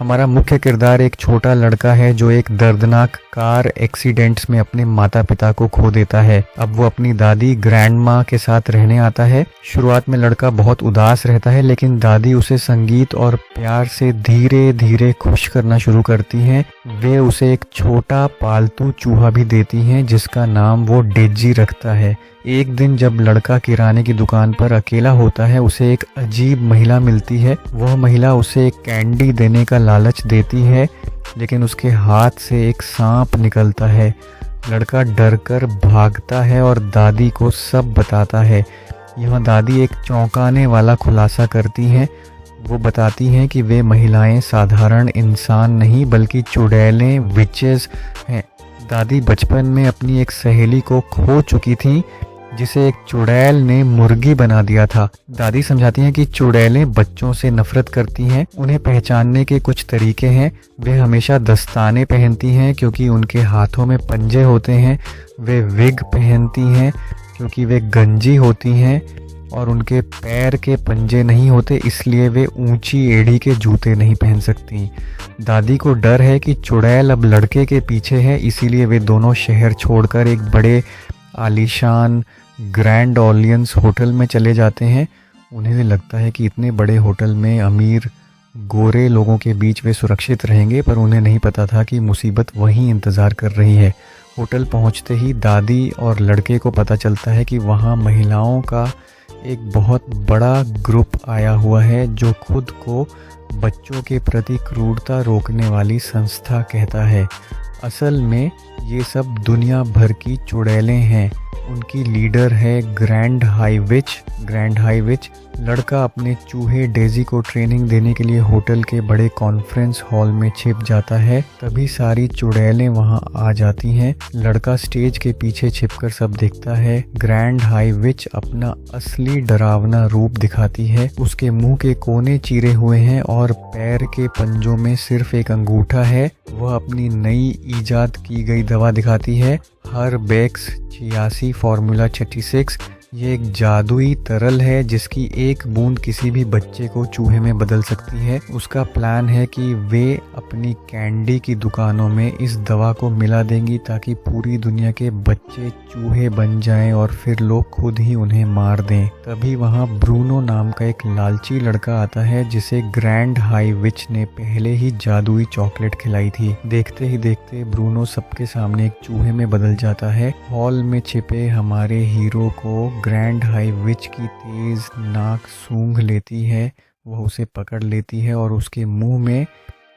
हमारा मुख्य किरदार एक छोटा लड़का है जो एक दर्दनाक कार एक्सीडेंट्स में अपने माता पिता को खो देता है। अब वो अपनी दादी ग्रैंड माँ के साथ रहने आता है। शुरुआत में लड़का बहुत उदास रहता है, लेकिन दादी उसे संगीत और प्यार से धीरे धीरे खुश करना शुरू करती हैं। वे उसे एक छोटा पालतू चूहा भी देती हैं जिसका नाम वो डेजी रखता है। एक दिन जब लड़का किराने की दुकान पर अकेला होता है, उसे एक अजीब महिला मिलती है। वह महिला उसे एक कैंडी देने का लालच देती है, लेकिन उसके हाथ से एक सांप निकलता है। लड़का डरकर भागता है और दादी को सब बताता है। यह दादी एक चौंकाने वाला खुलासा करती हैं। वो बताती हैं कि वे महिलाएं साधारण इंसान नहीं बल्कि चुड़ैलें विचेस हैं। दादी बचपन में अपनी एक सहेली को खो चुकी थी जिसे एक चुड़ैल ने मुर्गी बना दिया था। दादी समझाती हैं कि चुड़ैलें बच्चों से नफरत करती हैं। उन्हें पहचानने के कुछ तरीके हैं। वे हमेशा दस्ताने पहनती हैं क्योंकि उनके हाथों में पंजे होते हैं। वे विग पहनती हैं क्योंकि वे गंजी होती हैं और उनके पैर के पंजे नहीं होते, इसलिए वे ऊंची एड़ी के जूते नहीं पहन सकती। दादी को डर है कि चुड़ैल अब लड़के के पीछे है, इसीलिए वे दोनों शहर छोड़कर एक बड़े आलीशान ग्रैंड ऑलियंस होटल में चले जाते हैं। उन्हें लगता है कि इतने बड़े होटल में अमीर गोरे लोगों के बीच वे सुरक्षित रहेंगे, पर उन्हें नहीं पता था कि मुसीबत वहीं इंतज़ार कर रही है। होटल पहुंचते ही दादी और लड़के को पता चलता है कि वहां महिलाओं का एक बहुत बड़ा ग्रुप आया हुआ है जो खुद को बच्चों के प्रति क्रूरता रोकने वाली संस्था कहता है। असल में ये सब दुनिया भर की चुड़ैलें हैं। उनकी लीडर है ग्रैंड हाई विच। लड़का अपने चूहे डेजी को ट्रेनिंग देने के लिए होटल के बड़े कॉन्फ्रेंस हॉल में छिप जाता है। तभी सारी चुड़ैलें वहां आ जाती हैं। लड़का स्टेज के पीछे छिपकर सब देखता है। ग्रैंड हाई विच अपना असली डरावना रूप दिखाती है। उसके मुंह के कोने चीरे हुए हैं और पैर के पंजों में सिर्फ एक अंगूठा है। वह अपनी नई ईजाद की गई दवा दिखाती है, हर्बेक्स 86 फॉर्मूला 36। ये एक जादुई तरल है जिसकी एक बूंद किसी भी बच्चे को चूहे में बदल सकती है। उसका प्लान है कि वे अपनी कैंडी की दुकानों में इस दवा को मिला देंगी ताकि पूरी दुनिया के बच्चे चूहे बन जाएं और फिर लोग खुद ही उन्हें मार दें। तभी वहाँ ब्रूनो नाम का एक लालची लड़का आता है जिसे ग्रैंड हाई विच ने पहले ही जादुई चॉकलेट खिलाई थी। देखते ही देखते ब्रूनो सबके सामने एक चूहे में बदल जाता है। हॉल में छिपे हमारे हीरो को ग्रैंड हाई विच की तेज नाक सूंघ लेती है। वह उसे पकड़ लेती है और उसके मुंह में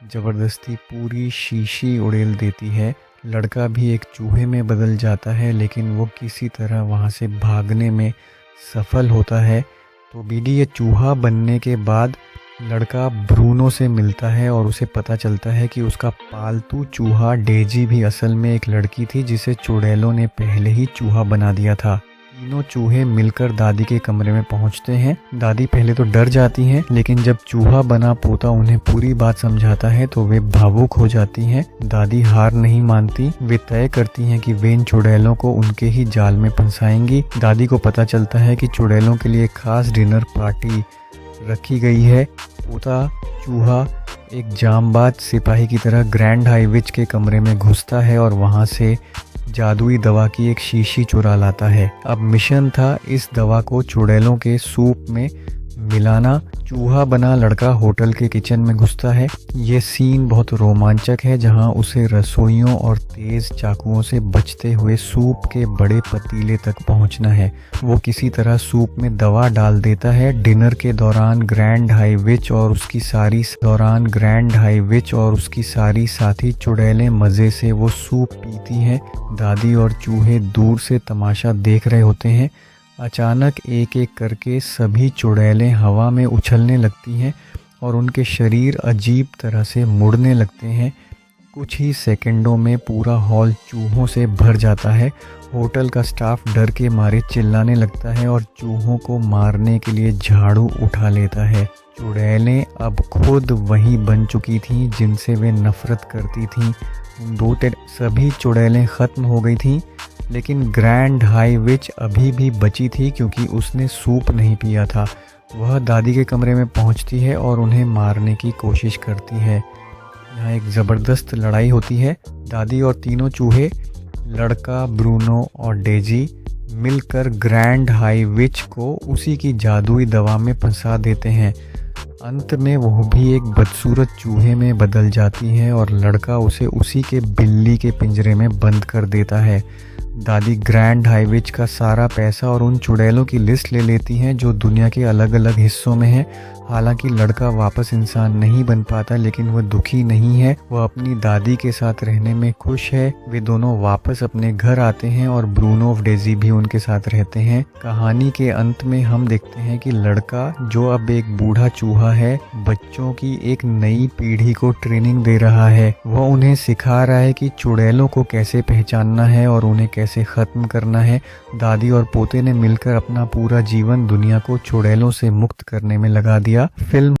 जबरदस्ती पूरी शीशी उड़ेल देती है। लड़का भी एक चूहे में बदल जाता है, लेकिन वो किसी तरह वहां से भागने में सफल होता है। तो बीडी ये चूहा बनने के बाद लड़का ब्रूनो से मिलता है और उसे पता चलता है कि उसका पालतू चूहा डेजी भी असल में एक लड़की थी जिसे चुड़ैलों ने पहले ही चूहा बना दिया था। तीनों चूहे मिलकर दादी के कमरे में पहुंचते हैं। दादी पहले तो डर जाती हैं, लेकिन जब चूहा बना पोता उन्हें पूरी बात समझाता है तो वे भावुक हो जाती हैं। दादी हार नहीं मानती। वे तय करती हैं कि वे इन चुड़ैलों को उनके ही जाल में फंसाएंगी। दादी को पता चलता है कि चुड़ैलों के लिए खास डिनर पार्टी रखी गई है। पोता चूहा एक जांबाज सिपाही की तरह ग्रैंड हाई विच के कमरे में घुसता है और वहां से जादुई दवा की एक शीशी चुरा लाता है। अब मिशन था इस दवा को चुड़ैलों के सूप में मिलाना। चूहा बना लड़का होटल के किचन में घुसता है। ये सीन बहुत रोमांचक है जहां उसे रसोइयों और तेज चाकुओं से बचते हुए सूप के बड़े पतीले तक पहुंचना है। वो किसी तरह सूप में दवा डाल देता है। डिनर के दौरान ग्रैंड हाई विच और उसकी सारी साथी चुड़ैलें मज़े से वो सूप पीती हैं। दादी और चूहे दूर से तमाशा देख रहे होते हैं। अचानक एक एक करके सभी चुड़ैलें हवा में उछलने लगती हैं और उनके शरीर अजीब तरह से मुड़ने लगते हैं। कुछ ही सेकंडों में पूरा हॉल चूहों से भर जाता है। होटल का स्टाफ डर के मारे चिल्लाने लगता है और चूहों को मारने के लिए झाड़ू उठा लेता है। चुड़ैलें अब खुद वही बन चुकी थीं जिनसे वे नफरत करती थीं। सभी चुड़ैलें ख़त्म हो गई थीं, लेकिन ग्रैंड हाई विच अभी भी बची थी क्योंकि उसने सूप नहीं पिया था। वह दादी के कमरे में पहुंचती है और उन्हें मारने की कोशिश करती है। यहाँ एक ज़बरदस्त लड़ाई होती है। दादी और तीनों चूहे, लड़का, ब्रूनो और डेजी मिलकर ग्रैंड हाई विच को उसी की जादुई दवा में फंसा देते हैं। अंत में वो भी एक बदसूरत चूहे में बदल जाती है और लड़का उसे उसी के बिल्ली के पिंजरे में बंद कर देता है। दादी ग्रैंड हाई विच का सारा पैसा और उन चुड़ैलों की लिस्ट ले लेती हैं जो दुनिया के अलग अलग हिस्सों में हैं। हालांकि लड़का वापस इंसान नहीं बन पाता, लेकिन वह दुखी नहीं है। वह अपनी दादी के साथ रहने में खुश है। वे दोनों वापस अपने घर आते हैं और ब्रूनो और डेजी भी उनके साथ रहते हैं। कहानी के अंत में हम देखते हैं कि लड़का, जो अब एक बूढ़ा चूहा है, बच्चों की एक नई पीढ़ी को ट्रेनिंग दे रहा है। वह उन्हें सिखा रहा है कि चुड़ैलों को कैसे पहचानना है और उन्हें कैसे ख़त्म करना है। दादी और पोते ने मिलकर अपना पूरा जीवन दुनिया को चुड़ैलों से मुक्त करने में लगा दिया। फिल्म